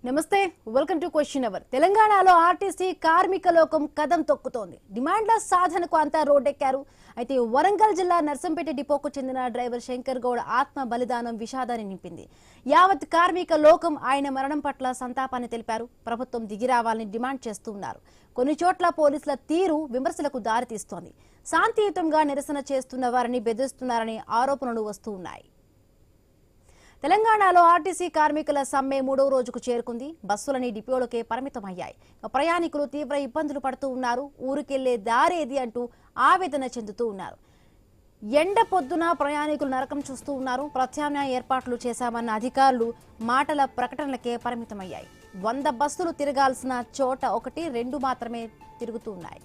నమస్తే welcome to question hour. తెలంగాణలో RTC కార్మిక లోకం కదం తొక్కుతోంది. డిమాండ్ల సాధనకు అంతా రోడ్డెక్కారు. అయితే వరంగల్ జిల్లా నర్సంపేట డిపోకు చెందిన డ్రైవర్ శంకర్ గౌడ్ ఆత్మ బలిదానం విషాదాన్ని నింపింది. యావత్ కార్మిక లోకం ఆయన మరణం పట్ల సంతాపాన్ని తెలిపారు. ప్రభుత్వం దిగిరావాలని డిమాండ్ చేస్తూ ఉన్నారు. కొన్ని చోట్ల పోలీసుల తీరు విమర్శలకు దారితీస్తోంది. శాంతియుతంగా నిరసన చేస్తున్న వారిని బెదిరిస్తున్నారనే ఆరోపణలు వస్తూ ఉన్నాయి. తెలంగాణలో ఆర్టీసీ కార్మికుల సమ్మె 3వ రోజుకు చేరుకుంది. బస్సులని డిపోలకే పరిమితమయ్యాయి. ప్రయాణికులు తీవ్ర ఇబ్బందులు పడుతూ ఉన్నారు. ఊరికెళ్లే దారేది అంటూ ఆవేదన చెందుతూ ఉన్నారు. ఎండ పొద్దున ప్రయాణికులు నరకం చూస్తూ ఉన్నారు. ప్రత్యామ్నాయ ఏర్పాట్లు చేశామన్న అధికారులు మాటల ప్రకటనలకే పరిమితమయ్యాయి. 100 బస్సులు తిరగాల్సిన చోట 1-2 మాత్రమే తిరుగుతూ ఉన్నాయి.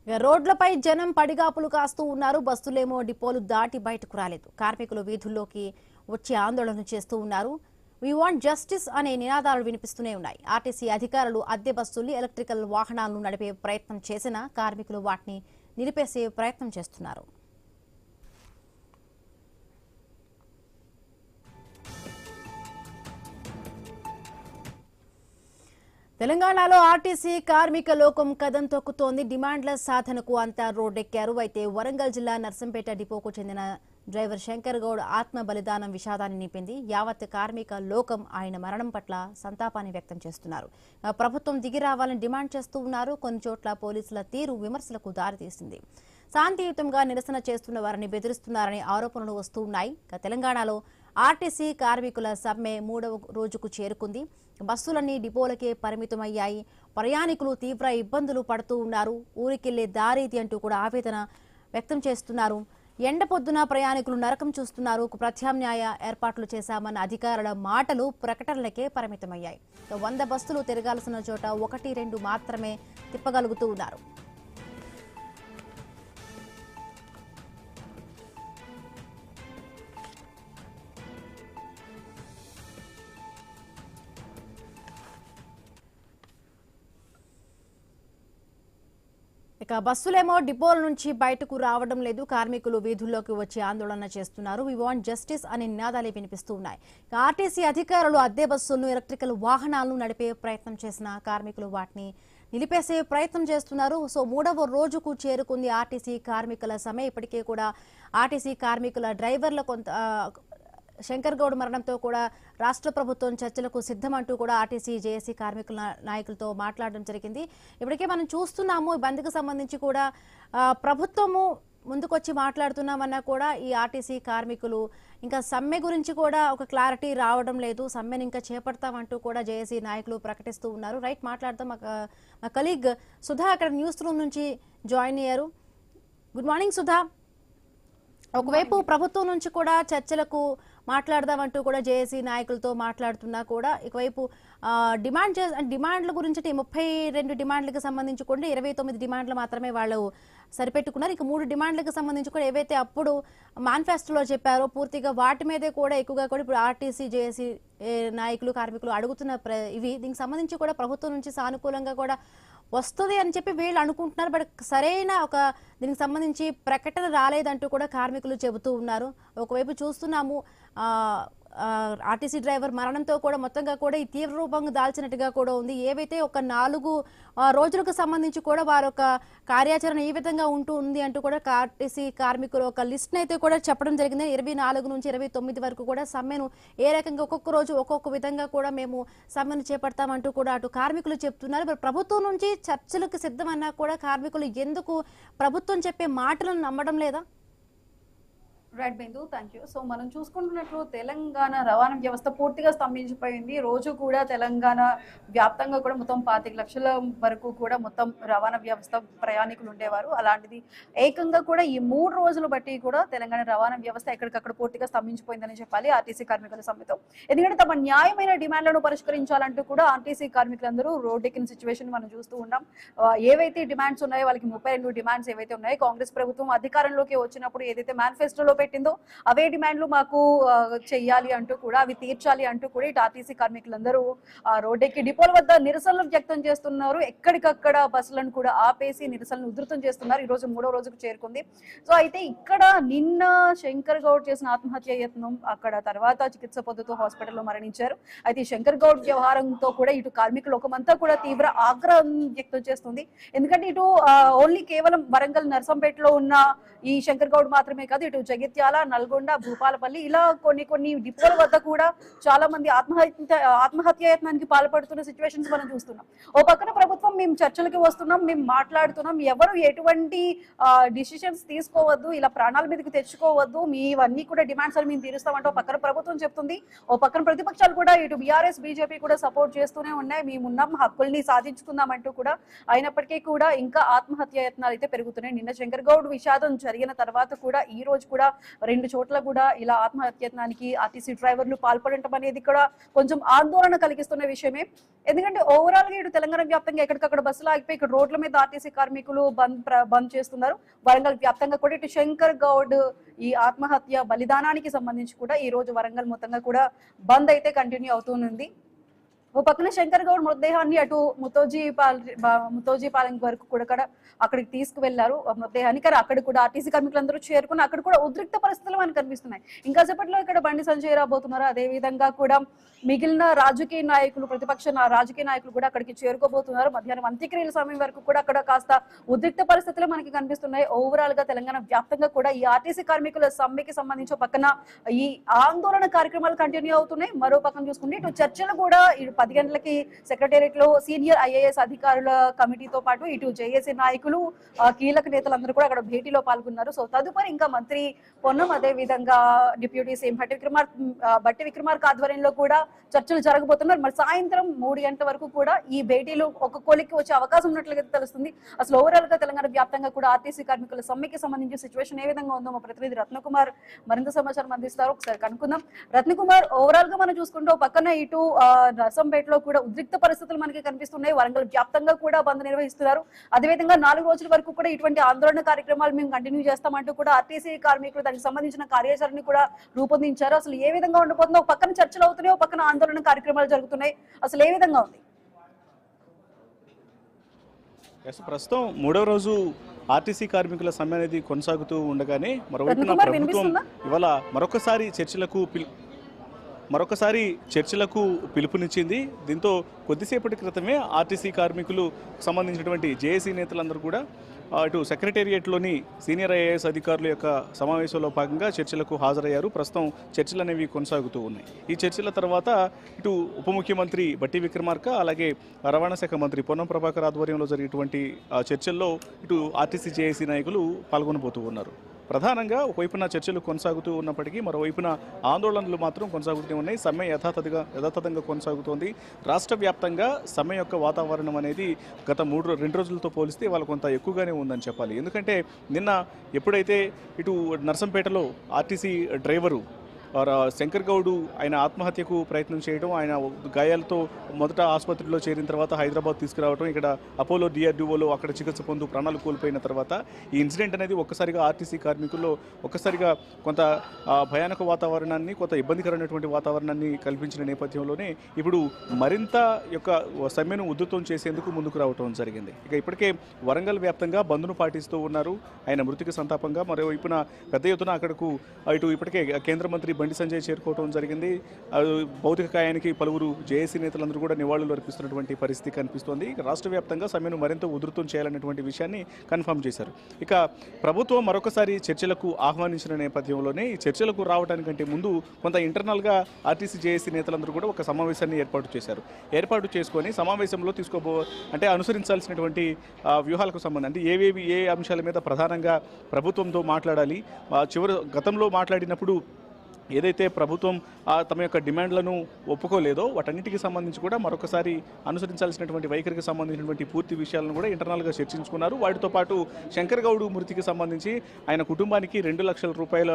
రోడ్లపై జనం పడిగాపులు కాస్తూ ఉన్నారు. బస్సులేమో డిపోలు దాటి బయటకు రాలేదు. కార్మికులు వీధుల్లోకి వచ్చి ఆందోళన చేస్తూ ఉన్నారు. వి వాంట్ జస్టిస్ అనే నినాదాలు వినిపిస్తూనే ఉన్నాయి. ఆర్టీసీ అధికారులు అద్దె బస్సుల్ని, ఎలక్ట్రికల్ వాహనాలను నడిపే ప్రయత్నం చేసినా కార్మికులు వాటిని నిలిపేసే ప్రయత్నం చేస్తున్నారు. తెలంగాణలో ఆర్టీసీ కార్మిక లోకం కదం తొక్కుతోంది. డిమాండ్ల సాధనకు అంతా రోడ్డెక్కారు. అయితే వరంగల్ జిల్లా నర్సంపేట డిపోకు చెందిన డ్రైవర్ శంకర్ గౌడ్ ఆత్మ బలిదానం విషాదాన్ని నింపింది. యావత్ కార్మిక లోకం ఆయన మరణం పట్ల సంతాపాన్ని వ్యక్తం చేస్తున్నారు. ప్రభుత్వం దిగిరావాలని డిమాండ్ చేస్తూ ఉన్నారు. కొన్ని చోట్ల పోలీసుల తీరు విమర్శలకు దారితీసింది. శాంతియుతంగా నిరసన చేస్తున్న వారిని బెదిరిస్తున్నారనే ఆరోపణలు వస్తూ ఉన్నాయి. తెలంగాణలో ఆర్టీసీ కార్మికుల సమ్మె 3వ రోజుకు చేరుకుంది. బస్సులన్నీ డిపోలకే పరిమితమయ్యాయి. ప్రయాణికులు తీవ్ర ఇబ్బందులు పడుతూ ఉన్నారు. ఊరికెళ్లే దారేది అంటూ కూడా ఆవేదన వ్యక్తం చేస్తున్నారు. ఎండ పొద్దున ప్రయాణికులు నరకం చూస్తున్నారు. ప్రత్యామ్నాయ ఏర్పాట్లు చేశామన్న అధికారుల మాటలు ప్రకటనలకే పరిమితమయ్యాయి. 100 బస్సులు తిరగాల్సిన చోట 1-2 మాత్రమే తిప్పగలుగుతూ ఉన్నారు. ఇక బస్సులేమో డిపోల నుంచి బయటకు రావడం లేదు. కార్మికులు వీధుల్లోకి వచ్చి ఆందోళన చేస్తున్నారు. వి వాంట్ జస్టిస్ అనే నినాదాలే వినిపిస్తూ ఉన్నాయి. ఆర్టీసీ అధికారులు అద్దె బస్సులను, ఎలక్ట్రికల్ వాహనాలను నడిపే ప్రయత్నం చేసిన కార్మికులు వాటిని నిలిపేసే ప్రయత్నం చేస్తున్నారు. సో 3వ రోజుకు చేరుకుంది ఆర్టీసీ కార్మికుల సమ్మె. ఇప్పటికే కూడా ఆర్టీసీ కార్మికుల డ్రైవర్ల శంకర్ గౌడ్ మరణంతో కూడా రాష్ట్ర ప్రభుత్వం చర్చలకు సిద్ధమంటూ కూడా ఆర్టీసీ జేఏసీ కార్మికుల నాయకులతో మాట్లాడడం జరిగింది. ఇప్పటికే మనం చూస్తున్నాము ఈ బంద్కు సంబంధించి కూడా ప్రభుత్వము ముందుకొచ్చి మాట్లాడుతున్నామన్నా కూడా ఈ ఆర్టీసీ కార్మికులు ఇంకా సమ్మె గురించి కూడా ఒక క్లారిటీ రావడం లేదు. సమ్మెను ఇంకా చేపడతామంటూ కూడా జేఏసీ నాయకులు ప్రకటిస్తూ ఉన్నారు. రైట్, మాట్లాడతాం. మా కలీగ్ సుధా అక్కడ న్యూస్ రూమ్ నుంచి జాయిన్ అయ్యారు. Good morning Sudha. ఒకవైపు ప్రభుత్వం నుంచి కూడా చర్చలకు మాట్లాడదామంటూ కూడా జేఏసీ నాయకులతో మాట్లాడుతున్నా కూడా ఒకవైపు డిమాండ్ల గురించి 32 డిమాండ్లకు సంబంధించి కూడా 29 డిమాండ్లు మాత్రమే వాళ్ళు సరిపెట్టుకున్నారు. ఇక 3 డిమాండ్లకు సంబంధించి కూడా ఏవైతే అప్పుడు మేనిఫెస్టోలో చెప్పారో పూర్తిగా వాటి మీదే కూడా ఎక్కువగా కూడా ఇప్పుడు ఆర్టీసీ జేఏసీ నాయకులు కార్మికులు అడుగుతున్న దీనికి సంబంధించి కూడా ప్రభుత్వం నుంచి సానుకూలంగా కూడా వస్తుంది అని చెప్పి వీళ్ళు అనుకుంటున్నారు. బట్ సరైన దీనికి సంబంధించి ప్రకటన రాలేదంటూ కూడా కార్మికులు చెబుతూ ఉన్నారు. ఒకవైపు చూస్తున్నాము ఆర్టీసీ డ్రైవర్ మరణంతో కూడా మొత్తంగా కూడా ఈ తీవ్ర రూపంగా దాల్చినట్టుగా కూడా ఉంది. ఏవైతే ఒక 4 రోజులకు సంబంధించి కూడా వారి ఒక కార్యాచరణ ఈ విధంగా ఉంది అంటూ కూడా ఆర్టీసీ కార్మికులు ఒక లిస్ట్ అయితే కూడా చెప్పడం జరిగింది. 24 నుంచి 29 వరకు కూడా సమ్మెను ఏ రకంగా ఒక్కొక్క రోజు ఒక్కొక్క విధంగా కూడా మేము సమ్మెను చేపడతామంటూ కూడా అటు కార్మికులు చెప్తున్నారు. మరి ప్రభుత్వం నుంచి చర్చలకు సిద్ధమన్నా కూడా కార్మికులు ఎందుకు ప్రభుత్వం చెప్పే మాటలను నమ్మడం లేదా? Right Bindu, thank you. So మనం చూసుకుంటున్నట్లు తెలంగాణ రవాణా వ్యవస్థ పూర్తిగా స్తంభించిపోయింది. రోజు కూడా తెలంగాణ వ్యాప్తంగా కూడా మొత్తం 25 లక్షల వరకు కూడా మొత్తం రవాణా వ్యవస్థ ప్రయాణికులు ఉండేవారు. అలాంటిది ఏకంగా కూడా ఈ 3 రోజులు బట్టి కూడా తెలంగాణ రవాణా వ్యవస్థ ఎక్కడికక్కడ పూర్తిగా స్తంభించిపోయిందని చెప్పాలి ఆర్టీసీ కార్మికుల సమ్మెతో. ఎందుకంటే తమ న్యాయమైన డిమాండ్లను పరిష్కరించాలంటూ కూడా ఆర్టీసీ కార్మికులందరూ రోడ్డెక్కిన సిచ్యువేషన్ మనం చూస్తూ ఉన్నాం. ఏవైతే డిమాండ్స్ ఉన్నాయో వాళ్ళకి 32 డిమాండ్స్ ఏవైతే ఉన్నాయో కాంగ్రెస్ ప్రభుత్వం అధికారంలోకి వచ్చినప్పుడు ఏదైతే మేనిఫెస్టోలో పెట్టిందో అవే డిమాండ్లు మాకు చెయ్యాలి అంటూ కూడా, అవి తీర్చాలి అంటూ కూడా ఇటు ఆర్టీసీ కార్మికులందరూ రోడ్డెక్కి డిపోల వద్ద నిరసనలు వ్యక్తం చేస్తున్నారు. ఎక్కడికక్కడ బస్సులను కూడా ఆపేసి నిరసనలు ఉధృతం చేస్తున్నారు. ఈ రోజు 3వ రోజుకు చేరుకుంది. సో అయితే ఇక్కడ నిన్న శంకర్ గౌడ్ చేసిన ఆత్మహత్య యత్నం, అక్కడ తర్వాత చికిత్స పొందుతూ హాస్పిటల్లో మరణించారు. అయితే ఈ శంకర్ గౌడ్ వ్యవహారంతో కూడా ఇటు కార్మికులు ఒకమంతా కూడా తీవ్ర ఆగ్రహం వ్యక్తం చేస్తుంది. ఎందుకంటే ఇటు ఓన్లీ కేవలం వరంగల్ నర్సంపేటలో ఉన్న ఈ శంకర్ గౌడ్ మాత్రమే కాదు, ఇటు జగిత్యాల, నల్గొండ, భూపాలపల్లి ఇలా కొన్ని డిపోల వద్ద కూడా చాలా మంది ఆత్మహత్య యత్నానికి పాల్పడుతున్న సిచ్యువేషన్స్ మనం చూస్తున్నాం. ఓ పక్కన ప్రభుత్వం మేము చర్చలకి వస్తున్నాం, మేము మాట్లాడుతున్నాం, ఎవరు ఎటువంటి డిసిషన్స్ తీసుకోవద్దు, ఇలా ప్రాణాల మీదకి తెచ్చుకోవద్దు, మీవన్నీ కూడా డిమాండ్స్ అని మేము తీరుస్తామంటే ఓ పక్కన ప్రభుత్వం చెప్తుంది. ఓ పక్కన ప్రతిపక్షాలు కూడా ఇటు బీఆర్ఎస్, బీజేపీ కూడా సపోర్ట్ చేస్తూనే ఉన్నాయి, మేమున్నాం, హక్కుల్ని సాధించుకుందామంటూ కూడా. అయినప్పటికీ కూడా ఇంకా ఆత్మహత్య యత్నాలు అయితే పెరుగుతున్నాయి. నిన్న శంకర్ గౌడ్ విషాదం జరిగిన తర్వాత కూడా ఈ రోజు కూడా 2 చోట్ల కూడా ఇలా ఆత్మహత్య యత్నానికి ఆర్టీసీ డ్రైవర్లు పాల్పడటం అనేది కూడా కొంచెం ఆందోళన కలిగిస్తున్న విషయమే. ఎందుకంటే ఓవరాల్ గా ఇటు తెలంగాణ వ్యాప్తంగా ఎక్కడికక్కడ బస్సులు ఆగిపోయి ఇక్కడ రోడ్ల మీద ఆర్టీసీ కార్మికులు బంద్ చేస్తున్నారు. వరంగల్ వ్యాప్తంగా కూడా ఇటు శంకర్ గౌడ్ ఈ ఆత్మహత్య బలిదానానికి సంబంధించి కూడా ఈ రోజు వరంగల్ మొత్తంగా కూడా బంద్ అయితే కంటిన్యూ అవుతుంది. ఓ పక్కన శంకర్ గౌడ్ మృతదేహాన్ని అటు ముతోజీపాలెం వరకు కూడా అక్కడికి తీసుకువెళ్లారు మృతదేహాన్ని. కానీ అక్కడ కూడా ఆర్టీసీ కార్మికులందరూ చేరుకుని అక్కడ కూడా ఉద్రిక్త పరిస్థితులు మనకు కనిపిస్తున్నాయి. ఇంకా సేపట్లో ఇక్కడ బండి సంజయ్ రాబోతున్నారు. అదే విధంగా కూడా మిగిలిన రాజకీయ నాయకులు, ప్రతిపక్ష రాజకీయ నాయకులు కూడా అక్కడికి చేరుకోబోతున్నారు. మధ్యాహ్నం అంత్యక్రియల సమయం వరకు కూడా అక్కడ కాస్త ఉద్రిక్త పరిస్థితులు మనకి కనిపిస్తున్నాయి. ఓవరాల్ గా తెలంగాణ వ్యాప్తంగా కూడా ఈ ఆర్టీసీ కార్మికుల సమ్మెకి సంబంధించి పక్కన ఈ ఆందోళన కార్యక్రమాలు కంటిన్యూ అవుతున్నాయి. మరో పక్కన చూసుకుంటే ఇటు చర్చలు కూడా 10 గంటలకి సెక్రటేరియట్ లో సీనియర్ ఐఏఎస్ అధికారుల కమిటీతో పాటు ఇటు జేఏసీ నాయకులు, కీలక నేతలందరూ కూడా అక్కడ భేటీలో పాల్గొన్నారు. సో తదుపరి ఇంకా మంత్రి పొన్నం, అదే విధంగా డిప్యూటీ సీఎం బట్టి విక్రమార్క ఆధ్వర్యంలో కూడా చర్చలు జరగబోతున్నారు. మరి సాయంత్రం 3 గంటల వరకు కూడా ఈ భేటీలు ఒక కొలిక్కి వచ్చే అవకాశం ఉన్నట్లుగా తెలుస్తుంది. అసలు ఓవరాల్ గా తెలంగాణ వ్యాప్తంగా కూడా ఆర్టీసీ కార్మికుల సమ్మెకి సంబంధించి సిచ్యువేషన్ ఏ విధంగా ఉందో మా ప్రతినిధి రత్నకుమార్ మరింత సమాచారం అందిస్తారు. ఒకసారి కనుక్కుందాం. రత్నకుమార్, ఓవరాల్ గా మనం చూసుకుంటే పక్కన ఇటు నర్సంపేటలో కూడా ఉద్రిక్త పరిస్థితులు మనకి కనిపిస్తున్నాయి. వరంగల్ వ్యాప్తంగా కూడా బంద్ నిర్వహిస్తున్నారు. అదేవిధంగా 4 రోజుల వరకు కూడా ఇటువంటి ఆందోళన కార్యక్రమాలు మేము కంటిన్యూ చేస్తామంటూ కూడా ఆర్టీసీ కార్మికులు దానికి సంబంధించిన కార్యాచరణ కూడా రూపొందించారు. అసలు ఏ విధంగా ఉండబోతుందో, ఒక పక్కన చర్చలు అవుతున్నాయి, ఒక పక్కన ఆందోళన కార్యక్రమాలు జరుగుతున్నాయి. అసలు ఏ విధంగా ఉంది? ప్రస్తుతం 3వ రోజు ఆర్టీసీ కార్మికుల సమ్మె అనేది కొనసాగుతూ ఉండగానే మరోవైపున ప్రభుత్వం ఇవాళ మరొకసారి చర్చలకు పిలుపునిచ్చింది. దీంతో కొద్దిసేపటి క్రితమే ఆర్టీసీ కార్మికులు సంబంధించినటువంటి జేఏసీ నేతలందరూ కూడా ఇటు సెక్రటేరియట్లోని సీనియర్ ఐఏఎస్ అధికారుల యొక్క సమావేశంలో భాగంగా చర్చలకు హాజరయ్యారు. ప్రస్తుతం చర్చలు అనేవి కొనసాగుతూ ఉన్నాయి. ఈ చర్చల తర్వాత ఇటు ఉప ముఖ్యమంత్రి బట్టి విక్రమార్క, అలాగే రవాణా శాఖ మంత్రి పొన్నం ప్రభాకర్ ఆధ్వర్యంలో జరిగేటువంటి చర్చల్లో ఇటు ఆర్టీసీ జేఏసీ నాయకులు పాల్గొనబోతూ ఉన్నారు. ప్రధానంగా ఒకవైపున చర్చలు కొనసాగుతూ ఉన్నప్పటికీ మరోవైపున ఆందోళనలు మాత్రం కొనసాగుతూ ఉన్నాయి. సమ్మె యథాతథంగా కొనసాగుతోంది. రాష్ట్ర వ్యాప్తంగా సమ్మె యొక్క వాతావరణం అనేది గత 2 రోజులతో పోలిస్తే వాళ్ళ కొంత ఎక్కువగానే ఉందని చెప్పాలి. ఎందుకంటే నిన్న ఎప్పుడైతే ఇటు నర్సంపేటలో ఆర్టీసీ డ్రైవరు శంకర్ గౌడ్ ఆయన ఆత్మహత్యకు ప్రయత్నం చేయడం, ఆయన గాయాలతో మొదట ఆసుపత్రిలో చేరిన తర్వాత హైదరాబాద్ తీసుకురావడం, ఇక్కడ అపోలో డిఆర్డీఓలో అక్కడ చికిత్స పొందు ప్రాణాలు కోల్పోయిన తర్వాత ఈ ఇన్సిడెంట్ అనేది ఒక్కసారిగా ఆర్టీసీ కార్మికుల్లో ఒక్కసారిగా కొంత భయానక వాతావరణాన్ని, కొంత ఇబ్బందికరమైనటువంటి వాతావరణాన్ని కల్పించిన నేపథ్యంలోనే ఇప్పుడు మరింత యొక్క సమ్మెను ఉధృతం చేసేందుకు ముందుకు రావడం జరిగింది. ఇక ఇప్పటికే వరంగల్ వ్యాప్తంగా బంద్ను పాటిస్తూ ఉన్నారు. ఆయన మృతికి సంతాపంగా మరోవైపున పెద్ద ఎత్తున అక్కడకు ఇటు ఇప్పటికే కేంద్ర మంత్రి బండి సంజయ్ చేరుకోవడం జరిగింది. భౌతిక కాయానికి పలువురు జేఏసీ నేతలందరూ కూడా నివాళులు అర్పిస్తున్నటువంటి పరిస్థితి కనిపిస్తోంది. రాష్ట్ర వ్యాప్తంగా సమ్మెను మరింత ఉధృతం చేయాలనేటువంటి విషయాన్ని కన్ఫర్మ్ చేశారు. ఇక ప్రభుత్వం మరొకసారి చర్చలకు ఆహ్వానించిన నేపథ్యంలోనే ఈ చర్చలకు రావడానికంటే ముందు కొంత ఇంటర్నల్గా ఆర్టీసీ జేఏసీ నేతలందరూ కూడా ఒక సమావేశాన్ని ఏర్పాటు చేసుకొని సమావేశంలో అనుసరించాల్సినటువంటి వ్యూహాలకు సంబంధించి ఏ అంశాల మీద ప్రధానంగా ప్రభుత్వంతో మాట్లాడాలి, గతంలో మాట్లాడినప్పుడు ఏదైతే ప్రభుత్వం తమ యొక్క డిమాండ్లను ఒప్పుకోలేదో వాటన్నిటికీ సంబంధించి కూడా మరొకసారి అనుసరించాల్సినటువంటి వైఖరికి సంబంధించినటువంటి పూర్తి విషయాలను కూడా ఇంటర్నల్గా చర్చించుకున్నారు. వాటితో పాటు శంకర్ గౌడ్ మృతికి సంబంధించి ఆయన కుటుంబానికి 2 లక్షల రూపాయల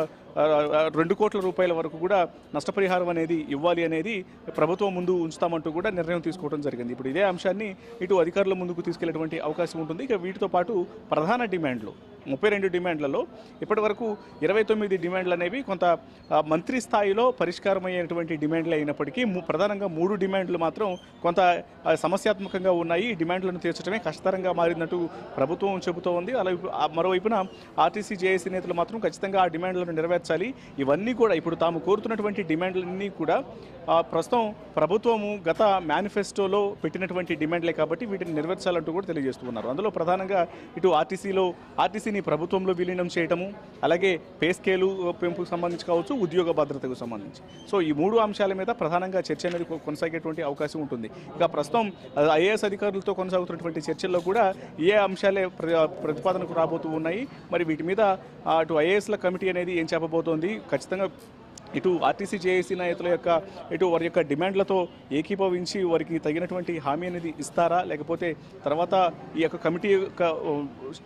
2 కోట్ల రూపాయల వరకు కూడా నష్టపరిహారం అనేది ఇవ్వాలి అనేది ప్రభుత్వం ముందు ఉంచుతామంటూ కూడా నిర్ణయం తీసుకోవడం జరిగింది. ఇప్పుడు ఇదే అంశాన్ని ఇటు అధికారుల ముందుకు తీసుకెళ్లేటువంటి అవకాశం ఉంటుంది. ఇక వీటితో పాటు ప్రధాన డిమాండ్లు 32 డిమాండ్లలో ఇప్పటి వరకు 29 డిమాండ్లు అనేవి కొంత మంత్రి స్థాయిలో పరిష్కారమయ్యేటువంటి డిమాండ్లు అయినప్పటికీ ప్రధానంగా 3 డిమాండ్లు మాత్రం కొంత సమస్యాత్మకంగా ఉన్నాయి. ఈ డిమాండ్లను తీర్చడమే కష్టతరంగా మారిందంటూ ప్రభుత్వం చెబుతూ ఉంది. అలాగే మరోవైపున ఆర్టీసీ జేఏసీ నేతలు మాత్రం ఖచ్చితంగా ఆ డిమాండ్లను నెరవేర్చాలి. ఇవన్నీ కూడా ఇప్పుడు తాము కోరుతున్నటువంటి డిమాండ్లన్నీ కూడా ప్రస్తుతం ప్రభుత్వము గత మేనిఫెస్టోలో పెట్టినటువంటి డిమాండ్లే కాబట్టి వీటిని నెరవేర్చాలంటూ కూడా తెలియజేస్తున్నారు. అందులో ప్రధానంగా ఇటు ఆర్టీసీని ప్రభుత్వంలో విలీనం చేయటము, అలాగే పే స్కేలు పెంపుకు సంబంధించి కావచ్చు, ఉద్యోగ భద్రతకు సంబంధించి. సో ఈ 3 అంశాల మీద ప్రధానంగా చర్చ అనేది కొనసాగేటువంటి అవకాశం ఉంటుంది. ఇక ప్రస్తుతం ఐఏఎస్ అధికారులతో కొనసాగుతున్నటువంటి చర్చల్లో కూడా ఏ అంశాలే ప్రతిపాదనకు రాబోతూ ఉన్నాయి. మరి వీటి మీద అటు ఐఏఎస్ల కమిటీ అనేది ఏం చెప్పబోతోంది, ఖచ్చితంగా ఇటు ఆర్టీసీ జేఏసీ నాయకుల యొక్క వారి యొక్క డిమాండ్లతో ఏకీభవించి వారికి తగినటువంటి హామీ అనేది ఇస్తారా, లేకపోతే తర్వాత ఈ యొక్క కమిటీ యొక్క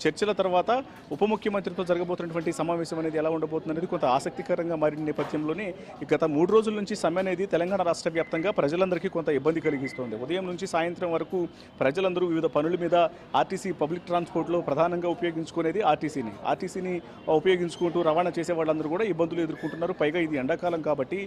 చర్చల తర్వాత ఉప ముఖ్యమంత్రితో జరగబోతున్నటువంటి సమావేశం అనేది ఎలా ఉండబోతుంది అనేది కొంత ఆసక్తికరంగా మారిన నేపథ్యంలోనే గత 3 రోజుల నుంచి సమ్మె అనేది తెలంగాణ రాష్ట్ర వ్యాప్తంగా ప్రజలందరికీ కొంత ఇబ్బంది కలిగిస్తోంది. ఉదయం నుంచి సాయంత్రం వరకు ప్రజలందరూ వివిధ పనుల మీద ఆర్టీసీ పబ్లిక్ ట్రాన్స్పోర్ట్లో ప్రధానంగా ఉపయోగించుకునేది ఆర్టీసీని ఉపయోగించుకుంటూ రవాణా చేసే వాళ్ళందరూ కూడా ఇబ్బందులు ఎదుర్కొంటున్నారు. పైగా ఇది ఎండాకాలం కాబట్టి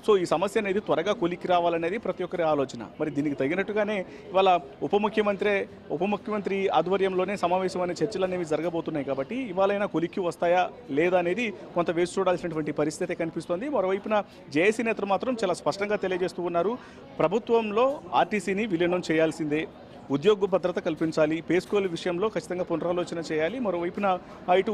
సో ఈ సమస్య అనేది త్వరగా కొలిక్కి రావాలనేది ప్రతి ఒక్కరి ఆలోచన. మరి దీనికి తగినట్టుగానే ఇవాళ ఉప ముఖ్యమంత్రి ఆధ్వర్యంలోనే సమావేశం అనే చర్చలు అనేవి జరగబోతున్నాయి కాబట్టి ఇవాళైనా కొలిక్కి వస్తాయా లేదా అనేది కొంత వేచి చూడాల్సినటువంటి పరిస్థితి కనిపిస్తోంది. మరోవైపున జేఏసీ నేతలు మాత్రం చాలా స్పష్టంగా తెలియజేస్తూ ఉన్నారు, ప్రభుత్వంలో ఆర్టీసీని విలీనం చేయాల్సిందే, ఉద్యోగ భద్రత కల్పించాలి, పేస్కోల విషయంలో ఖచ్చితంగా పునరాలోచన చేయాలి. మరోవైపున ఇటు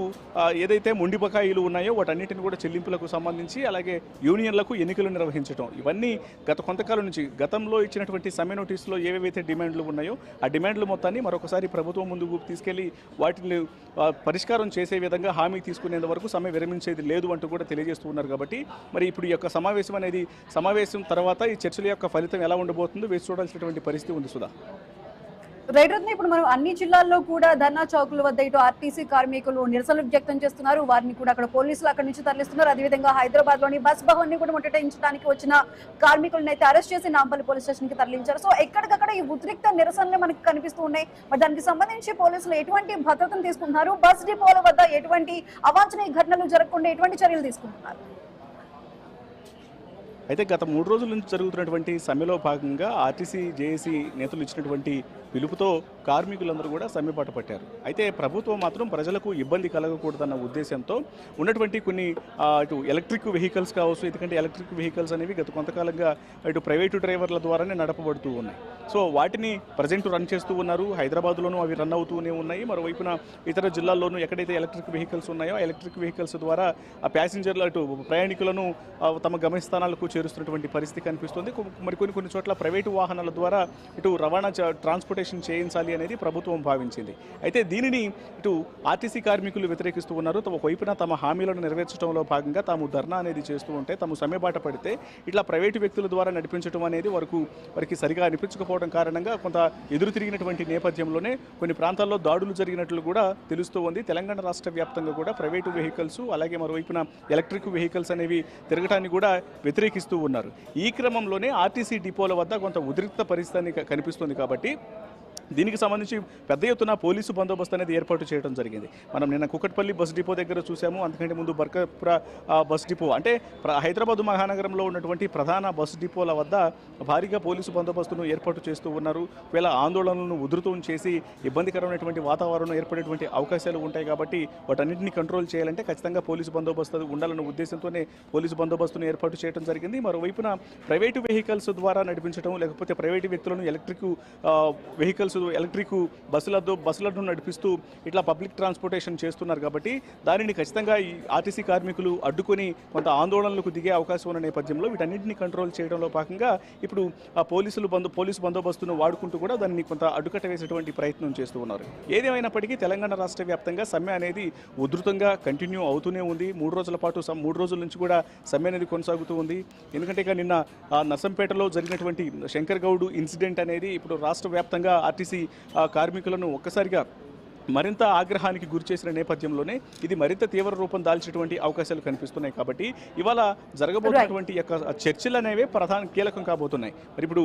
ఏదైతే మొండి బకాయిలు ఉన్నాయో వాటన్నిటిని కూడా చెల్లింపులకు సంబంధించి, అలాగే యూనియన్లకు ఎన్నికలు నిర్వహించడం, ఇవన్నీ గత కొంతకాలం నుంచి గతంలో ఇచ్చినటువంటి సమ్మె నోటీసులో ఏవేవైతే డిమాండ్లు ఉన్నాయో ఆ డిమాండ్లు మొత్తాన్ని మరొకసారి ప్రభుత్వం ముందుకు తీసుకెళ్లి వాటిని పరిష్కారం చేసే విధంగా హామీ తీసుకునేంత వరకు సమ్మె విరమించేది లేదు అంటూ కూడా తెలియజేస్తూ ఉన్నారు. కాబట్టి మరి ఇప్పుడు ఈ యొక్క సమావేశం తర్వాత ఈ చర్చల యొక్క ఫలితం ఎలా ఉండబోతుందో వేచి చూడాల్సినటువంటి పరిస్థితి ఉంది. సుధా, రైట్ రత్న, ఇప్పుడు మనం అన్ని జిల్లాల్లో కూడా ధర్నా చౌకుల వద్ద ఇటు ఆర్టీసీ కార్మికులు నిరసనలు వ్యక్తం చేస్తున్నారు. వారిని కూడా అక్కడ పోలీసులు అక్కడి నుంచి తరలిస్తున్నారు. అదేవిధంగా హైదరాబాద్ లోని బస్ భవన్ ని కూడా ముట్టడించడానికి వచ్చిన కార్మికులను అయితే అరెస్ట్ చేసి నాంపల్లి పోలీస్ స్టేషన్ కి తరలించారు. సో ఎక్కడికక్కడ ఈ ఉద్రిక్త నిరసనలు మనకు కనిపిస్తూ ఉన్నాయి. మరి దానికి సంబంధించి పోలీసులు ఎటువంటి భద్రతను తీసుకుంటున్నారు, బస్ డిపోల వద్ద ఎటువంటి అవాంఛనీయ ఘటనలు జరగకుండా ఎటువంటి చర్యలు తీసుకుంటున్నారు? అయితే గత 3 రోజుల నుంచి జరుగుతున్నటువంటి సమ్మెలో భాగంగా ఆర్టీసీ జేఏసీ నేతలు ఇచ్చినటువంటి పిలుపుతో కార్మికులందరూ కూడా సమ్మెబాట పట్టారు. అయితే ప్రభుత్వం మాత్రం ప్రజలకు ఇబ్బంది కలగకూడదన్న ఉద్దేశంతో ఉన్నటువంటి కొన్ని ఇటు ఎలక్ట్రిక్ వెహికల్స్ కావచ్చు, ఎందుకంటే ఎలక్ట్రిక్ వెహికల్స్ అనేవి గత కొంతకాలంగా ఇటు ప్రైవేటు డ్రైవర్ల ద్వారానే నడపబడుతూ ఉన్నాయి. సో వాటిని ప్రజెంట్ రన్ చేస్తూ ఉన్నారు. హైదరాబాద్లోనూ అవి రన్ అవుతూనే ఉన్నాయి. మరోవైపున ఇతర జిల్లాల్లోనూ ఎక్కడైతే ఎలక్ట్రిక్ వెహికల్స్ ఉన్నాయో ఆ ఎలక్ట్రిక్ వెహికల్స్ ద్వారా ఆ ప్యాసింజర్లు అటు ప్రయాణికులను తమ గమ్యస్థానాలకు చేరుస్తున్నటువంటి పరిస్థితి కనిపిస్తుంది. కొన్ని చోట్ల ప్రైవేటు వాహనాల ద్వారా ఇటు రవాణా ట్రాన్స్పోర్టేషన్ చేయించాలి అనేది ప్రభుత్వం భావించింది. అయితే దీనిని ఇటు ఆర్టీసీ కార్మికులు వ్యతిరేకిస్తూ ఉన్నారు. ఒకవైపున తమ హామీలను నెరవేర్చడంలో భాగంగా తాము ధర్నా అనేది చేస్తూ ఉంటే, తాము సమ్మెబాట పడితే ఇట్లా ప్రైవేటు వ్యక్తుల ద్వారా నడిపించడం అనేది వారికి సరిగా అనిపించకపోవడం కారణంగా కొంత ఎదురు తిరిగినటువంటి నేపథ్యంలోనే కొన్ని ప్రాంతాల్లో దాడులు జరిగినట్లు కూడా తెలుస్తూ ఉంది. తెలంగాణ రాష్ట్ర వ్యాప్తంగా కూడా ప్రైవేటు వెహికల్స్, అలాగే మరోవైపున ఎలక్ట్రిక్ వెహికల్స్ అనేవి తిరగటాన్ని కూడా వ్యతిరేకిస్తూ ఉన్నారు. ఈ క్రమంలోనే ఆర్టీసీ డిపోల వద్ద కొంత ఉద్రిక్త పరిస్థితి కనిపిస్తుంది. కాబట్టి దీనికి సంబంధించి పెద్ద ఎత్తున పోలీసు బందోబస్తు అనేది ఏర్పాటు చేయడం జరిగింది. మనం నిన్న కుకట్పల్లి బస్ డిపో దగ్గర చూసాము. అంతకంటే ముందు బర్కపుర బస్ డిపో, అంటే హైదరాబాద్ మహానగరంలో ఉన్నటువంటి ప్రధాన బస్ డిపోల వద్ద భారీగా పోలీసు బందోబస్తును ఏర్పాటు చేస్తూ ఉన్నారు. వీళ్ళ ఆందోళనలను ఉధృతం చేసి ఇబ్బందికరమైనటువంటి వాతావరణం ఏర్పడేటువంటి అవకాశాలు ఉంటాయి. కాబట్టి వాటన్నింటినీ కంట్రోల్ చేయాలంటే ఖచ్చితంగా పోలీసు బందోబస్తు ఉండాలన్న ఉద్దేశంతోనే పోలీసు బందోబస్తును ఏర్పాటు చేయడం జరిగింది. మరోవైపున ప్రైవేటు వెహికల్స్ ద్వారా నడిపించడం, లేకపోతే ప్రైవేటు వ్యక్తులను ఎలక్ట్రిక్ వెహికల్స్ వెహికల్స్ ఎలక్ట్రిక్ బస్సులను నడిపిస్తూ ఇట్లా పబ్లిక్ ట్రాన్స్పోర్టేషన్ చేస్తున్నారు కాబట్టి దానిని ఖచ్చితంగా ఈ ఆర్టీసీ కార్మికులు అడ్డుకొని కొంత ఆందోళనలకు దిగే అవకాశం ఉన్న నేపథ్యంలో వీటన్నింటినీ కంట్రోల్ చేయడంలో భాగంగా ఇప్పుడు ఆ పోలీసు బందోబస్తును వాడుకుంటూ కూడా దాన్ని కొంత అడ్డుకట్ట వేసేటువంటి ప్రయత్నం చేస్తూ ఉన్నారు. ఏదేమైనప్పటికీ తెలంగాణ రాష్ట్ర వ్యాప్తంగా సమ్మె అనేది ఉధృతంగా కంటిన్యూ అవుతూనే ఉంది. 3 రోజుల పాటు 3 రోజుల నుంచి కూడా సమ్మె అనేది కొనసాగుతూ ఉంది. ఎందుకంటే ఇక నిన్న నర్సంపేటలో జరిగినటువంటి శంకర్ గౌడ్ ఇన్సిడెంట్ అనేది ఇప్పుడు రాష్ట్ర వ్యాప్తంగా ఆర్టీసీ కార్మికులను ఒక్కసారిగా మరింత ఆగ్రహానికి గురి చేసిన నేపథ్యంలోనే ఇది మరింత తీవ్ర రూపం దాల్చేటువంటి అవకాశాలు కనిపిస్తున్నాయి. కాబట్టి ఇవాళ జరగబోతున్నటువంటి యొక్క చర్చలు అనేవి కీలకం కాబోతున్నాయి. మరి ఇప్పుడు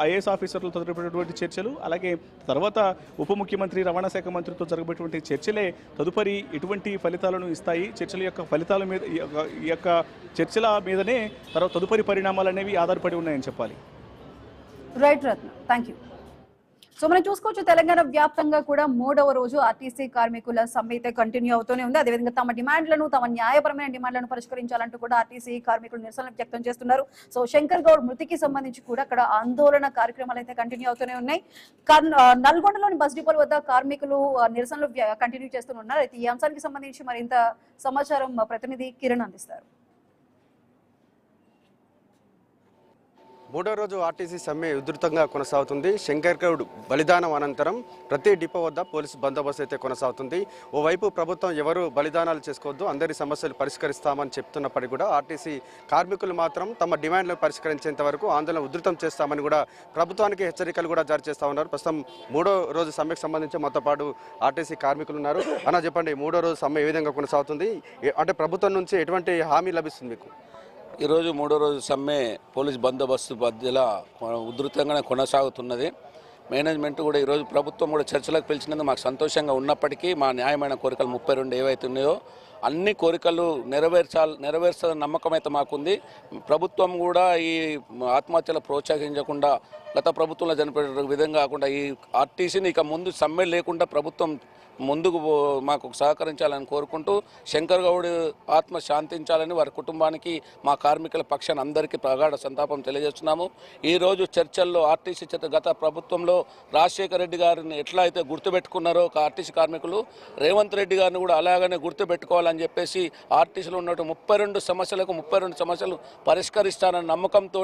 ఐఏఎస్ ఆఫీసర్లతో జరిపేటువంటి చర్చలు, అలాగే తర్వాత ఉప ముఖ్యమంత్రి రవాణా శాఖ మంత్రితో జరగబోయేటువంటి చర్చలే తదుపరి ఎటువంటి ఫలితాలను ఇస్తాయి. చర్చల యొక్క ఫలితాల మీద ఈ యొక్క చర్చల మీదనే తదుపరి పరిణామాలు అనేవి ఆధారపడి ఉన్నాయని చెప్పాలి. Right Ratna, thank you. So మనం చూసుకోవచ్చు, తెలంగాణ వ్యాప్తంగా కూడా 3వ రోజు ఆర్టీసీ కార్మికుల సమ్మె అయితే కంటిన్యూ అవుతూనే ఉంది. అదేవిధంగా తమ న్యాయపరమైన డిమాండ్లను పరిష్కరించాలంటూ కూడా ఆర్టీసీ కార్మికులు నిరసన వ్యక్తం చేస్తున్నారు. సో శంకర్ గౌడ్ మృతికి సంబంధించి కూడా అక్కడ ఆందోళన కార్యక్రమాలు అయితే కంటిన్యూ అవుతూనే ఉన్నాయి. నల్గొండలోని బస్ డిపోల వద్ద కార్మికులు నిరసనలు కంటిన్యూ చేస్తున్నారు. అయితే ఈ అంశానికి సంబంధించి మరింత సమాచారం మా ప్రతినిధి కిరణ్ అందిస్తారు. 3వ రోజు ఆర్టీసీ సమ్మె ఉధృతంగా కొనసాగుతుంది. శంకర్ గౌడ్ బలిదానం అనంతరం ప్రతి డిపో వద్ద పోలీసు బందోబస్తు అయితే కొనసాగుతుంది. ఓవైపు ప్రభుత్వం ఎవరు బలిదానాలు చేసుకోవద్దు, అందరి సమస్యలు పరిష్కరిస్తామని చెప్తున్నప్పటికీ కూడా ఆర్టీసీ కార్మికులు మాత్రం తమ డిమాండ్లను పరిష్కరించేంత వరకు ఆందోళన ఉధృతం చేస్తామని కూడా ప్రభుత్వానికి హెచ్చరికలు కూడా జారీ చేస్తూ ఉన్నారు. ప్రస్తుతం 3వ రోజు సమ్మెకు సంబంధించి మొత్తం పాటు ఆర్టీసీ కార్మికులు ఉన్నారు. అన్న చెప్పండి, 3వ రోజు సమ్మె ఏ విధంగా కొనసాగుతుంది, అంటే ప్రభుత్వం నుంచి ఎటువంటి హామీ లభిస్తుంది మీకు? ఈరోజు 3వ రోజు సమ్మె పోలీస్ బందోబస్తు మధ్యలో ఉధృతంగానే కొనసాగుతున్నది. మేనేజ్మెంట్ కూడా ఈరోజు ప్రభుత్వం కూడా చర్చలకు పిలిచినందుకు మాకు సంతోషంగా ఉన్నప్పటికీ మా న్యాయమైన కోరికలు 32 ఏవైతే ఉన్నాయో అన్ని కోరికలు నెరవేర్చాలన్న నమ్మకం అయితే మాకుంది. ప్రభుత్వం కూడా ఈ ఆత్మహత్యలు ప్రోత్సహించకుండా గత ప్రభుత్వంలో చనిపోయే విధంగా కాకుండా ఈ ఆర్టీసీని ఇక ముందు సమ్మె లేకుండా ప్రభుత్వం ముందుకు మాకు సహకరించాలని కోరుకుంటూ శంకర్ గౌడ్ ఆత్మ శాంతించాలని వారి కుటుంబానికి మా కార్మికుల పక్షాన అందరికీ ప్రగాఢ సంతాపం తెలియజేస్తున్నాము. ఈరోజు చర్చల్లో ఆర్టీసీ గత ప్రభుత్వంలో రాజశేఖర రెడ్డి గారిని ఎట్లా అయితే గుర్తుపెట్టుకున్నారో ఆర్టీసీ కార్మికులు రేవంత్ రెడ్డి గారిని కూడా అలాగనే గుర్తుపెట్టుకోవాలని చెప్పేసి ఆర్టీసీలో ఉన్నటువంటి 32 సమస్యలు పరిష్కరిస్తానన్న నమ్మకంతో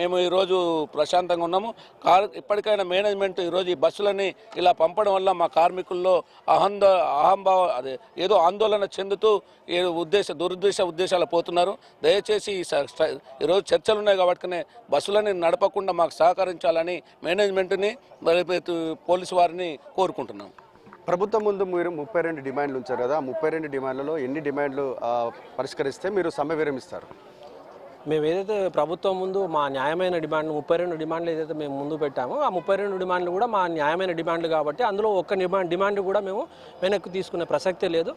మేము ఈరోజు ప్రశాంతంగా ఉన్నాము. ఇప్పటికైనా మేనేజ్మెంట్ ఈరోజు ఈ బస్సులని ఇలా పంపడం వల్ల మా కార్మికుల్లో అహంభావం ఏదో ఆందోళన చెందుతూ దురుద్దేశ ఉద్దేశాలు పోతున్నారు. దయచేసి ఈరోజు చర్చలు ఉన్నాయి కాబట్టి బస్సులని నడపకుండా మాకు సహకరించాలని మేనేజ్మెంట్ని పోలీసు వారిని కోరుకుంటున్నాం. ప్రభుత్వం ముందు మీరు 32 డిమాండ్లు ఉంచారు కదా, 32 డిమాండ్లలో ఎన్ని డిమాండ్లు పరిష్కరిస్తే మీరు సమ్మె విరమిస్తారు? మేము ఏదైతే ప్రభుత్వం ముందు మా న్యాయమైన డిమాండ్ 32 డిమాండ్లు ఏదైతే మేము ముందు పెట్టామో ఆ 32 డిమాండ్లు కూడా మా న్యాయమైన డిమాండ్లు కాబట్టి అందులో ఒక్క డిమాండ్ కూడా మేము వెనక్కి తీసుకునే ప్రసక్తే లేదు.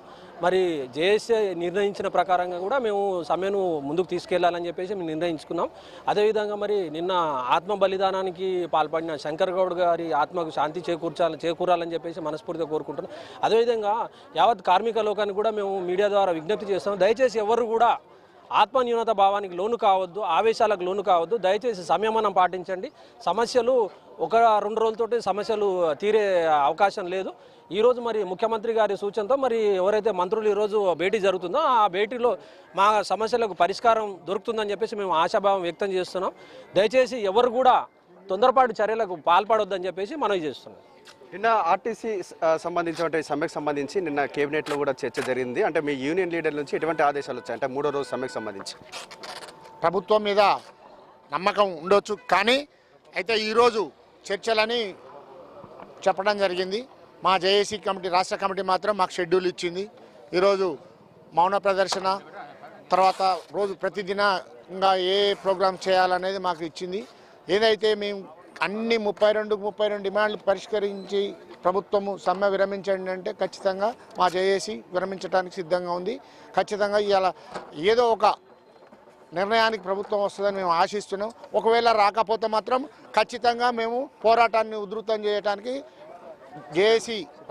మరి జేఏసీ నిర్ణయించిన ప్రకారంగా కూడా మేము సమ్మెను ముందుకు తీసుకెళ్లాలని చెప్పేసి మేము నిర్ణయించుకున్నాం. అదేవిధంగా మరి నిన్న ఆత్మ బలిదానానికి పాల్పడిన శంకర్ గౌడ్ గారి ఆత్మకు శాంతి చేకూరాలని చెప్పేసి మనస్ఫూర్తిగా కోరుకుంటున్నాం. అదేవిధంగా యావత్ కార్మిక లోకానికి కూడా మేము మీడియా ద్వారా విజ్ఞప్తి చేస్తాం, దయచేసి ఎవరు కూడా ఆత్మన్యూనత భావానికి లోను కావద్దు, ఆవేశాలకు లోను కావద్దు. దయచేసి సంయమనం పాటించండి. సమస్యలు 1-2 రోజులతోటి సమస్యలు తీరే అవకాశం లేదు. ఈరోజు మరి ముఖ్యమంత్రి గారి సూచనతో మరి ఎవరైతే మంత్రులు ఈరోజు భేటీ జరుగుతుందో ఆ భేటీలో మా సమస్యలకు పరిష్కారం దొరుకుతుందని చెప్పేసి మేము ఆశాభావం వ్యక్తం చేస్తున్నాం. దయచేసి ఎవరు కూడా తొందరపాటు చర్యలకు పాల్పడొద్దని చెప్పేసి మనవి చేస్తున్నాం. నిన్న ఆర్టీసీ సంబంధించిన సమ్మెకు సంబంధించి నిన్న కేబినెట్లో కూడా చర్చ జరిగింది. అంటే మీ యూనియన్ లీడర్ నుంచి ఎటువంటి ఆదేశాలు వచ్చాయి? అంటే 3వ రోజు సమ్మెకు సంబంధించి ప్రభుత్వం మీద నమ్మకం ఉండొచ్చు, కానీ అయితే ఈరోజు చర్చలని చెప్పడం జరిగింది. మా జేఏసీ కమిటీ రాష్ట్ర కమిటీ మాత్రం మాకు షెడ్యూల్ ఇచ్చింది. ఈరోజు మౌన ప్రదర్శన తర్వాత రోజు ప్రతిదినంగా ఏ ప్రోగ్రామ్ చేయాలనేది మాకు ఇచ్చింది. ఏదైతే మేము అన్ని 32 డిమాండ్లు పరిష్కరించి ప్రభుత్వము సమ్మె విరమించండి అంటే ఖచ్చితంగా మా జేఏసీ విరమించడానికి సిద్ధంగా ఉంది. ఖచ్చితంగా ఇవాళ ఏదో ఒక నిర్ణయానికి ప్రభుత్వం వస్తుందని మేము ఆశిస్తున్నాం. ఒకవేళ రాకపోతే మాత్రం ఖచ్చితంగా మేము పోరాటాన్ని ఉధృతం చేయడానికి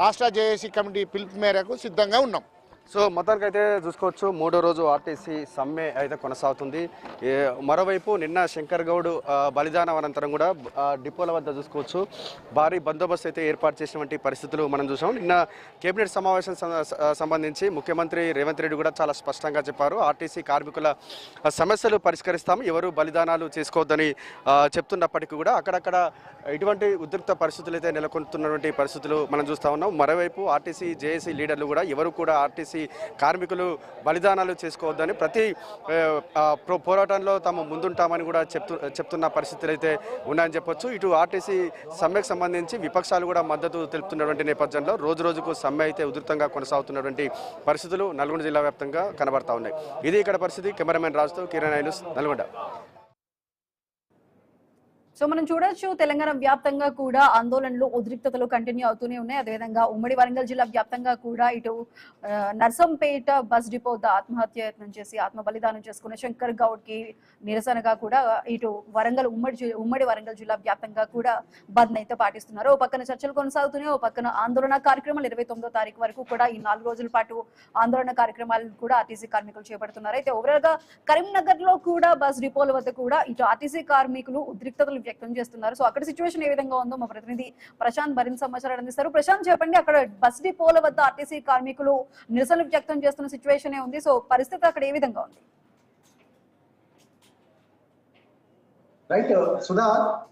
రాష్ట్ర జేఏసీ కమిటీ పిలుపు మేరకు సిద్ధంగా ఉన్నాం. సో మొత్తానికి అయితే చూసుకోవచ్చు 3వ రోజు ఆర్టీసీ సమ్మె అయితే కొనసాగుతుంది. మరోవైపు నిన్న శంకర్ గౌడ్ బలిదానం అనంతరం కూడా డిపోల వద్ద చూసుకోవచ్చు భారీ బందోబస్తు అయితే ఏర్పాటు చేసినటువంటి పరిస్థితులు మనం చూసాం. నిన్న కేబినెట్ సమావేశం సంబంధించి ముఖ్యమంత్రి రేవంత్ రెడ్డి కూడా చాలా స్పష్టంగా చెప్పారు. ఆర్టీసీ కార్మికుల సమస్యలు పరిష్కరిస్తాం, ఎవరు బలిదానాలు చేసుకోవద్దని చెప్తున్నప్పటికీ కూడా అక్కడక్కడ ఇటువంటి ఉద్రిక్త పరిస్థితులు అయితే నెలకొంటున్నటువంటి పరిస్థితులు మనం చూస్తూ ఉన్నాం. మరోవైపు ఆర్టీసీ జేఏసీ లీడర్లు కూడా ఎవరు కూడా ఆర్టీసీ కార్మికులు బలిదానాలు చేసుకోవద్దని ప్రతి పోరాటంలో తాము ముందుంటామని కూడా చెప్తున్న పరిస్థితులు అయితే ఉన్నాయని చెప్పొచ్చు. ఇటు ఆర్టీసీ సమ్మెకు సంబంధించి విపక్షాలు కూడా మద్దతు తెలుపుతున్నటువంటి నేపథ్యంలో రోజు రోజుకు సమ్మె అయితే ఉధృతంగా కొనసాగుతున్నటువంటి పరిస్థితులు నల్గొండ జిల్లా వ్యాప్తంగా కనబడతా ఉన్నాయి. ఇది ఇక్కడ పరిస్థితి. కెమెరామెన్ రాజుతో కిరణ్ ఐలూస్, నల్గొండ. సో మనం చూడొచ్చు తెలంగాణ వ్యాప్తంగా కూడా ఆందోళనలు ఉద్రిక్తతలు కంటిన్యూ అవుతూనే ఉన్నాయి. అదేవిధంగా ఉమ్మడి వరంగల్ జిల్లా వ్యాప్తంగా కూడా ఇటు నర్సంపేట బస్ డిపో వద్ద ఆత్మహత్య యత్నం చేసి ఆత్మ బలిదానం చేసుకున్న శంకర్ గౌడ్ కి నిరసనగా కూడా ఇటు వరంగల్ ఉమ్మడి వరంగల్ జిల్లా వ్యాప్తంగా కూడా బంద్ అయితే పాటిస్తున్నారు. ఓ పక్కన చర్చలు కొనసాగుతున్నాయి, ఓ పక్కన ఆందోళన కార్యక్రమాలు 29వ తారీఖు వరకు కూడా ఈ 4 రోజుల పాటు ఆందోళన కార్యక్రమాలు కూడా ఆర్టీసీ కార్మికులు చేపడుతున్నారు. అయితే ఓవరాల్ గా కరీంనగర్ లో కూడా బస్ డిపోల వద్ద కూడా ఇటు ఆర్టీసీ కార్మికులు ఉద్రిక్తతలు వ్యక్తం చేస్తున్నారు. సో అక్కడ సిచ్యువేషన్ ఏ విధంగా ఉందో మా ప్రతినిధి ప్రశాంత్ మరింత సమాచారం అందిస్తారు. ప్రశాంత్, చెప్పండి, అక్కడ బస్ డిపోల వద్ద ఆర్టీసీ కార్మికులు నిరసనలు వ్యక్తం చేస్తున్న సిచ్యువేషన్ ఉంది. సో పరిస్థితి అక్కడ ఏ విధంగా ఉంది? రైట్ సుధా,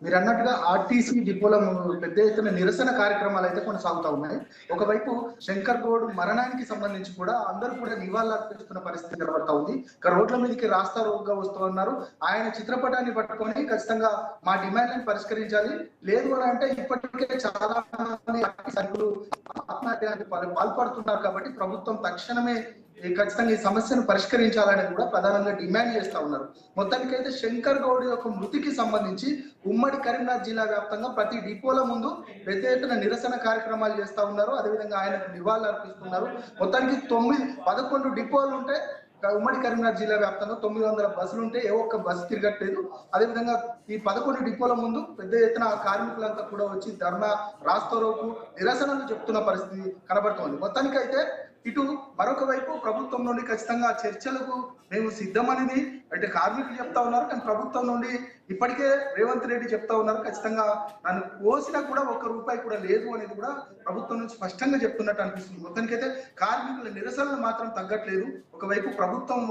మీరు అన్నట్టుగా ఆర్టీసీ డిపోల పెద్ద ఎత్తున నిరసన కార్యక్రమాలు అయితే కొనసాగుతూ ఉన్నాయి. ఒకవైపు శంకర్ గౌడ్ మరణానికి సంబంధించి కూడా అందరూ కూడా నివాళులర్పిస్తున్న పరిస్థితి కనబడతా ఉంది. రోడ్ల మీదకి రాస్తారోగా వస్తూ ఉన్నారు. ఆయన చిత్రపటాన్ని పట్టుకొని ఖచ్చితంగా మా డిమాండ్లను పరిష్కరించాలి, లేదు అని అంటే ఇప్పటికే చాలా మంది సైనికులు ఆత్మహత్యానికి పాల్పడుతున్నారు కాబట్టి ప్రభుత్వం తక్షణమే ఖచ్చితంగా ఈ సమస్యను పరిష్కరించాలని కూడా ప్రధానంగా డిమాండ్ చేస్తా ఉన్నారు. మొత్తానికైతే శంకర్ గౌడ్ యొక్క మృతికి సంబంధించి ఉమ్మడి కరీంనగర్ జిల్లా వ్యాప్తంగా ప్రతి డిపోల ముందు పెద్ద ఎత్తున నిరసన కార్యక్రమాలు చేస్తా ఉన్నారు. అదేవిధంగా ఆయనకు నివాళులు అర్పిస్తున్నారు. మొత్తానికి 11 డిపోలు ఉంటే ఉమ్మడి కరీంనగర్ జిల్లా వ్యాప్తంగా 900 బస్సులు ఉంటే ఏ ఒక్క బస్సు తిరగట్లేదు. అదేవిధంగా ఈ 11 డిపోల ముందు పెద్ద ఎత్తున కార్మికులంతా కూడా వచ్చి ధర్నా, రాస్తారోకు, నిరసనలు చెప్తున్న పరిస్థితి కనబడుతోంది. మొత్తానికైతే ఇటు మరొక వైపు ప్రభుత్వం నుండి ఖచ్చితంగా చర్చలకు మేము సిద్ధమనేది అంటే కార్మికులు చెప్తా ఉన్నారు. కానీ ప్రభుత్వం నుండి ఇప్పటికే రేవంత్ రెడ్డి చెప్తా ఉన్నారు ఖచ్చితంగా నన్ను కోసినా కూడా ₹1 కూడా లేదు అనేది కూడా ప్రభుత్వం నుంచి స్పష్టంగా చెప్తున్నట్టు అనిపిస్తుంది. మొత్తానికైతే కార్మికుల నిరసనలు మాత్రం తగ్గట్లేదు. ఒకవైపు ప్రభుత్వం,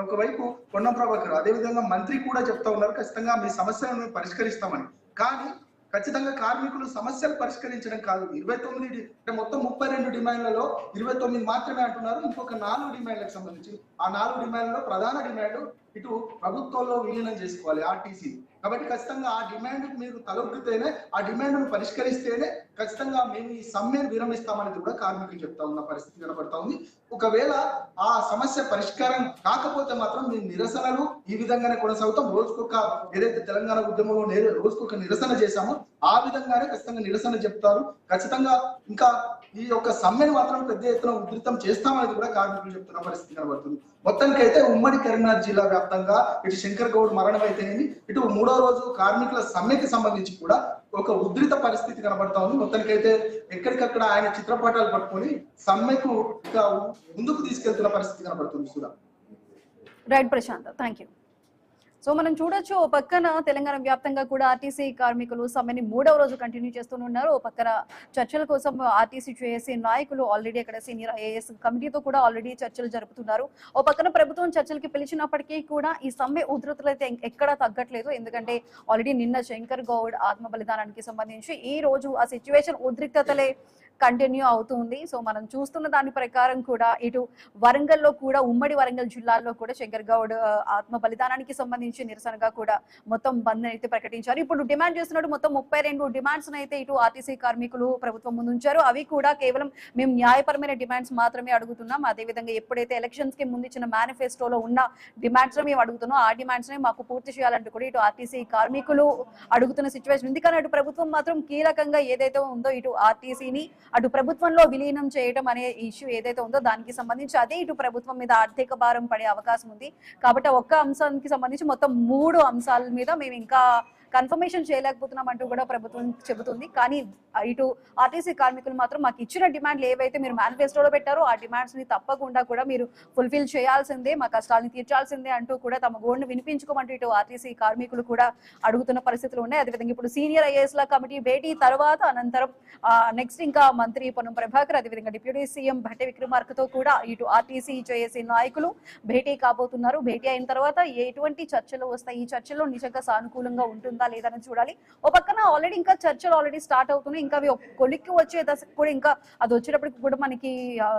ఒకవైపు పొన్నం ప్రభాకర్, అదేవిధంగా మంత్రి కూడా చెప్తా ఉన్నారు ఖచ్చితంగా మీ సమస్యలను పరిష్కరిస్తామని. కానీ ఖచ్చితంగా కార్మికులు సమస్యలు పరిష్కరించడం కాదు, 29 అంటే మొత్తం 32 డిమాండ్లలో 29 మాత్రమే అంటున్నారు. ఇంకొక 4 డిమాండ్లకు సంబంధించి ఆ 4 డిమాండ్లలో ప్రధాన డిమాండ్ ఇటు ప్రభుత్వంలో విలీనం చేసుకోవాలి ఆర్టీసీ. కాబట్టి ఖచ్చితంగా ఆ డిమాండ్ మీరు తలొగ్గితేనే, ఆ డిమాండ్ను పరిష్కరిస్తేనే ఖచ్చితంగా మేము ఈ సమ్మెను విరమిస్తామనేది కూడా కార్మికులు చెప్తా ఉన్న పరిస్థితి కనబడతా ఉంది. ఒకవేళ ఆ సమస్య పరిష్కారం కాకపోతే మాత్రం మేము నిరసనలు ఈ విధంగానే కొనసాగుతాం. రోజుకొక ఏదైతే తెలంగాణ ఉద్యమంలో రోజుకొక నిరసన చేశామో ఆ విధంగానే ఖచ్చితంగా నిరసన చెప్తారు. ఖచ్చితంగా ఇంకా ఈ యొక్క సమ్మెను మాత్రం పెద్ద ఎత్తున ఉధృతం చేస్తామనేది కూడా కార్మికులు చెప్తున్న పరిస్థితి కనబడుతుంది. మొత్తానికి అయితే ఉమ్మడి కరీంనగర్ జిల్లా వ్యాప్తంగా ఇటు శంకర్ గౌడ్ మరణం అయితేనేమి, ఇటు 3వ రోజు కార్మికుల సమ్మెకి సంబంధించి కూడా ఒక ఉధృత పరిస్థితి కనబడతా ఉంది. మొత్తానికి అయితే ఎక్కడికక్కడ ఆయన చిత్రపటాలు పట్టుకొని సమ్మెకు ఇంకా ముందుకు తీసుకెళ్తున్న పరిస్థితి కనబడుతుంది. Sudha. Right Prashant, thank you. So మనం చూడొచ్చు, ఓ పక్కన తెలంగాణ వ్యాప్తంగా కూడా ఆర్టీసీ కార్మికులు సమ్మెని 3వ రోజు కంటిన్యూ చేస్తున్నారు. ఓ పక్కన చర్చల కోసం ఆర్టీసీ చేసే నాయకులు ఆల్రెడీ అక్కడ సీనియర్ ఐఏఎస్ కమిటీతో కూడా ఆల్రెడీ చర్చలు జరుపుతున్నారు. ఓ పక్కన ప్రభుత్వం చర్చలకి పిలిచినప్పటికీ కూడా ఈ సమ్మె ఉధృతులు అయితే ఎక్కడా తగ్గట్లేదు. ఎందుకంటే ఆల్రెడీ నిన్న శంకర్ గౌడ్ ఆత్మ బలిదానానికి సంబంధించి ఈ రోజు ఆ సిచ్యువేషన్ ఉద్రిక్తతలే కంటిన్యూ అవుతుంది. సో మనం చూస్తున్న దాని ప్రకారం కూడా ఇటు వరంగల్లో కూడా ఉమ్మడి వరంగల్ జిల్లాలో కూడా శంకర్ గౌడ్ ఆత్మ బలిదానానికి సంబంధించి నిరసనగా కూడా మొత్తం బంద్ అయితే ప్రకటించారు. ఇప్పుడు డిమాండ్ చేస్తున్నట్టు మొత్తం 32 డిమాండ్స్ అయితే ఇటు ఆర్టీసీ కార్మికులు ప్రభుత్వం ముందు ఉంచారు. అవి కూడా కేవలం మేము న్యాయపరమైన డిమాండ్స్ మాత్రమే అడుగుతున్నాం. అదేవిధంగా ఎప్పుడైతే ఎలక్షన్స్ కి ముందు ఇచ్చిన మేనిఫెస్టోలో ఉన్న డిమాండ్స్ మేము అడుగుతున్నాం, ఆ డిమాండ్స్ నే మాకు పూర్తి చేయాలంటూ కూడా ఇటు ఆర్టీసీ కార్మికులు అడుగుతున్న సిచ్యువేషన్ ఉంది. కానీ అటు ప్రభుత్వం మాత్రం కీలకంగా ఏదైతే ఉందో ఇటు ఆర్టీసీని అటు ప్రభుత్వంలో విలీనం చేయడం అనే ఇష్యూ ఏదైతే ఉందో దానికి సంబంధించి అదే ఇటు ప్రభుత్వం మీద ఆర్థిక భారం పడే అవకాశం ఉంది. కాబట్టి ఒక్క అంశానికి సంబంధించి మొత్తం 3 అంశాల మీద మేము ఇంకా కన్ఫర్మేషన్ చేయలేకపోతున్నాం అంటూ కూడా ప్రభుత్వం చెబుతుంది. కానీ ఇటు ఆర్టీసీ కార్మికులు మాత్రం మాకు ఇచ్చిన డిమాండ్లు ఏవైతే మీరు మేనిఫెస్టోలో పెట్టారో ఆ డిమాండ్స్ ని తప్పకుండా కూడా మీరు ఫుల్ఫిల్ చేయాల్సిందే, మా కష్టాలను తీర్చాల్సిందే అంటూ కూడా తమ గోడును వినిపించుకోమంటూ ఇటు ఆర్టీసీ కార్మికులు కూడా అడుగుతున్న పరిస్థితులు ఉన్నాయి. అదేవిధంగా ఇప్పుడు సీనియర్ ఐఏఎస్ ల కమిటీ భేటీ తర్వాత అనంతరం నెక్స్ట్ ఇంకా మంత్రి పొన్నం ప్రభాకర్ అదేవిధంగా డిప్యూటీ సీఎం భట్టి విక్రమార్కతో కూడా ఇటు ఆర్టీసీ జేఏసీ నాయకులు భేటీ కాబోతున్నారు. భేటీ అయిన తర్వాత ఎటువంటి చర్చలు వస్తాయి, ఈ చర్చల్లో నిజంగా సానుకూలంగా ఉంటుందా లేదని చూడాలి. ఓ పక్కన ఆల్రెడీ ఇంకా చర్చలు ఆల్రెడీ స్టార్ట్ అవుతున్నాయి. ఇంకా అవి కొలిక్కి వచ్చే దశకు కూడా ఇంకా అది వచ్చేటప్పటికి కూడా మనకి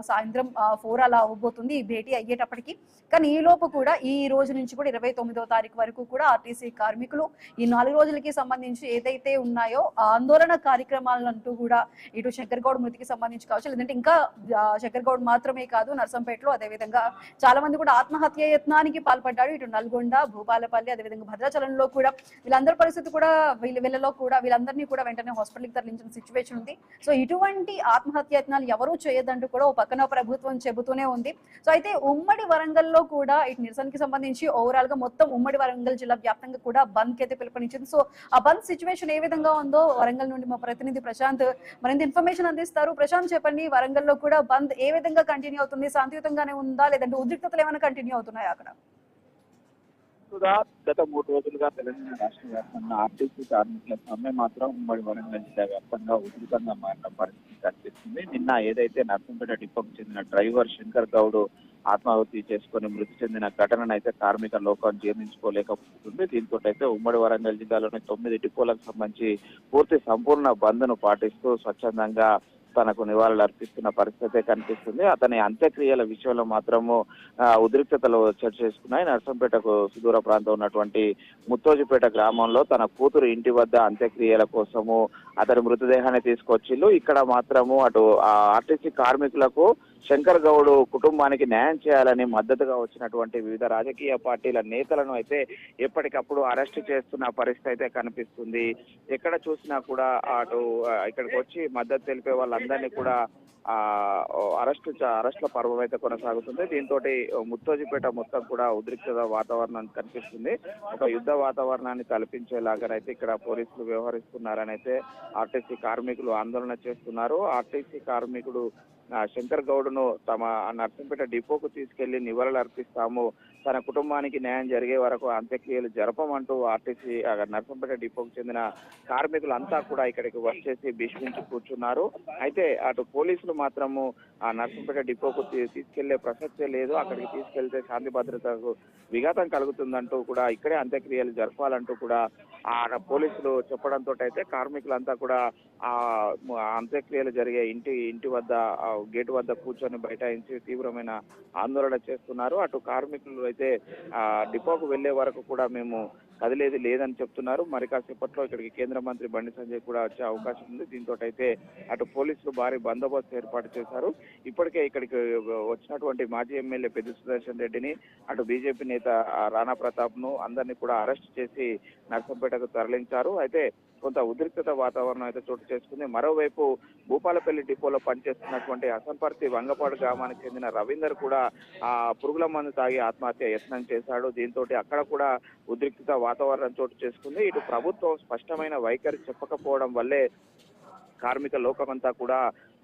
సాయంత్రం 4 అలా అవ్వబోతుంది ఈ భేటీ అయ్యేటప్పటికి. కానీ ఈ లోపు కూడా ఈ రోజు నుంచి కూడా 29వ తారీఖు వరకు కూడా ఆర్టీసీ కార్మికులు ఈ 4 రోజులకి సంబంధించి ఏదైతే ఉన్నాయో ఆందోళన కార్యక్రమాలంటూ కూడా ఇటు శంకర్ గౌడ్ మృతికి సంబంధించి కావచ్చు, లేదంటే ఇంకా శంకర్ గౌడ్ మాత్రమే కాదు నర్సంపేటలో అదేవిధంగా చాలా మంది కూడా ఆత్మహత్య యత్నానికి పాల్పడ్డారు. ఇటు నల్గొండ, భూపాలపల్లి అదేవిధంగా భద్రాచలంలో కూడా వీళ్ళందరి పరిస్థితి కూడా వీళ్ళలో కూడా వీళ్ళందరినీ కూడా వెంటనే హాస్పిటల్కి తరలించిన సిచ్యువేషన్ ఉంది. సో ఇటువంటి ఆత్మహత్య యత్నాలు ఎవరూ చేయొద్దంటూ కూడా ఓ పక్కన ప్రభుత్వం చెబుతూనే ఉంది. సో అయితే ఉమ్మడి వరంగల్లో కూడా ఇటు నిరసనకి సంబంధించి ఓవరాల్ గా మొత్తం ఉమ్మడి వరంగల్ జిల్లా వ్యాప్తంగా కూడా బంద్ కి అయితే పిలుపునిచ్చింది. సో ఆ బంద్ సిచ్యువేషన్ ఏ విధంగా ఉందో వరంగల్ నుండి మా ప్రతినిధి ప్రశాంత్ మరింత ఇన్ఫర్మేషన్ అందిస్తారు. ప్రశాంత్ చెప్పండి, వరంగల్లో కూడా బంద్ ఏ విధంగా కంటిన్యూ అవుతుంది, శాంతియుతంగానే ఉందా లేదంటే ఉద్రిక్తతలు ఏమైనా కంటిన్యూ అవుతున్నాయా అక్కడ? గత 3 రోజులుగా తెలంగాణ రాష్ట్ర వ్యాప్తంగా ఆర్టీసీ కార్మికుల సమ్మె మాత్రం ఉమ్మడి వరంగల్ జిల్లా వ్యాప్తంగా ఉధృతంగా మారిన పరిస్థితి కనిపిస్తుంది. నిన్న ఏదైతే నర్సంపేట డిపోకు చెందిన డ్రైవర్ శంకర్ గౌడ్ ఆత్మాహుతి చేసుకుని మృతి చెందిన ఘటనను అయితే కార్మిక లోకం జీర్ణించుకోలేకపోతుంది. దీంతో అయితే ఉమ్మడి వరంగల్ జిల్లాలోని 9 డిపోలకు సంబంధించి సంపూర్ణ బంద్ ను పాటిస్తూ స్వచ్ఛందంగా తనకు నివాళులు అర్పిస్తున్న పరిస్థితి కనిపిస్తుంది. అతని అంత్యక్రియల విషయంలో మాత్రము ఉద్రిక్తతలు చర్చ చేసుకున్నాయి. నర్సంపేటకు సుదూర ప్రాంతం ఉన్నటువంటి ముత్తోజిపేట గ్రామంలో తన కూతురు ఇంటి వద్ద అంత్యక్రియల కోసము అతని మృతదేహాన్ని తీసుకొచ్చిళ్ళు. ఇక్కడ మాత్రము అటు ఆర్టీసీ కార్మికులకు శంకర్ గౌడ్ కుటుంబానికి న్యాయం చేయాలని మద్దతుగా వచ్చినటువంటి వివిధ రాజకీయ పార్టీల నేతలను అయితే ఎప్పటికప్పుడు అరెస్ట్ చేస్తున్న పరిస్థితి అయితే కనిపిస్తుంది. ఎక్కడ చూసినా కూడా అటు ఇక్కడికి వచ్చి మద్దతు తెలిపే వాళ్ళందరినీ కూడా అరెస్టుల పర్వం అయితే కొనసాగుతుంది. దీంతో ముత్తోజిపేట మొత్తం కూడా ఉద్రిక్తత వాతావరణం కనిపిస్తుంది. ఒక యుద్ధ వాతావరణాన్ని కల్పించేలాగానైతే ఇక్కడ పోలీసులు వ్యవహరిస్తున్నారని అయితే ఆర్టీసీ కార్మికులు ఆందోళన చేస్తున్నారు. ఆర్టీసీ కార్మికుడు శంకర్ గౌడ్ను తమ నర్సంపేట డిపోకు తీసుకెళ్లి నివాళులు అర్పిస్తాము, తన కుటుంబానికి న్యాయం జరిగే వరకు అంత్యక్రియలు జరపమంటూ ఆర్టీసీ నర్సంపేట డిపోకు చెందిన కార్మికులంతా కూడా ఇక్కడికి వచ్చేసి భీష్మించి కూర్చున్నారు. అయితే అటు పోలీసులు మాత్రము ఆ నర్సంపేట డిపోకు తీసుకెళ్లే ప్రసక్తే లేదు, అక్కడికి తీసుకెళ్తే శాంతి భద్రతకు విఘాతం కలుగుతుందంటూ కూడా ఇక్కడే అంత్యక్రియలు జరపాలంటూ కూడా ఆ పోలీసులు చెప్పడంతో అయితే కార్మికులంతా కూడా ఆ అంత్యక్రియలు జరిగే ఇంటి వద్ద గేటు వద్ద కూర్చొని బైఠాయించి తీవ్రమైన ఆందోళన చేస్తున్నారు. అటు కార్మికులు అయితే డిపోకు వెళ్లే వరకు కూడా మేము కదిలేది లేదని చెప్తున్నారు. మరి కాసేపట్లో ఇక్కడికి కేంద్ర మంత్రి బండి సంజయ్ కూడా వచ్చే అవకాశం ఉంది. దీంతో అయితే అటు పోలీసులు భారీ బందోబస్తు ఏర్పాటు చేశారు. ఇప్పటికే ఇక్కడికి వచ్చినటువంటి మాజీ ఎమ్మెల్యే పెద్ది సుదర్శన్ రెడ్డిని, అటు బీజేపీ నేత రాణా ప్రతాప్ ను అందరినీ కూడా అరెస్ట్ చేసి నర్సంపేటకు తరలించారు. అయితే కొంత ఉద్రిక్తత వాతావరణం అయితే చోటు చేసుకుంది. మరోవైపు భూపాలపల్లి డిపోలో పనిచేస్తున్నటువంటి అసంపర్తి వంగపాడు గ్రామానికి చెందిన రవీందర్ కూడా పురుగుల మందు తాగి ఆత్మహత్య యత్నం చేశాడు. దీంతో అక్కడ కూడా ఉద్రిక్తత వాతావరణం చోటు చేసుకుంది. ఇటు ప్రభుత్వం స్పష్టమైన వైఖరి చెప్పకపోవడం వల్లే కార్మిక లోకమంతా కూడా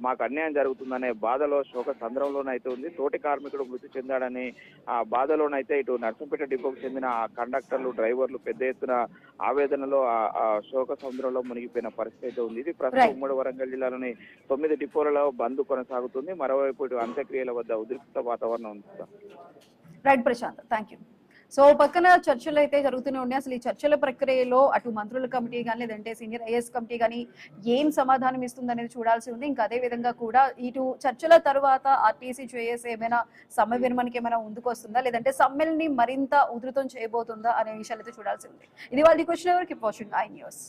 మాకు అన్యాయం జరుగుతుందనే బాధలో శోక సంద్రంలోనైతే ఉంది. తోటి కార్మికుడు మృతి చెందాడని ఆ బాధలోనైతే ఇటు నర్సంపేట డిపోకు చెందిన కండక్టర్లు, డ్రైవర్లు పెద్ద ఎత్తున ఆవేదనలో ఆ శోక సముద్రంలో మునిగిపోయిన పరిస్థితి అయితే ఉంది. ఇది ప్రస్తుతం ఉమ్మడి వరంగల్ జిల్లాలోని 9 డిపోలలో బంద్ కొనసాగుతుంది. మరోవైపు ఇటు అంత్యక్రియల వద్ద ఉద్రిక్త వాతావరణం ఉంది. Right Prashant, thank you. So పక్కన చర్చలు అయితే జరుగుతూనే ఉన్నాయి. అసలు ఈ చర్చల ప్రక్రియలో అటు మంత్రుల కమిటీ కానీ లేదంటే సీనియర్ ఐఏఎస్ కమిటీ కానీ ఏం సమాధానం ఇస్తుంది అనేది చూడాల్సి ఉంది. ఇంకా అదే విధంగా కూడా ఇటు చర్చల తర్వాత ఆర్టీసీ జేఏసీ ఏమైనా సమ్మె విరమణకి ఏమైనా ముందుకు వస్తుందా లేదంటే సమ్మెల్ని మరింత ఉధృతం చేయబోతుందా అనే విషయాలు అయితే చూడాల్సి ఉంది. ఇది వాళ్ళ question. Keep watching I news.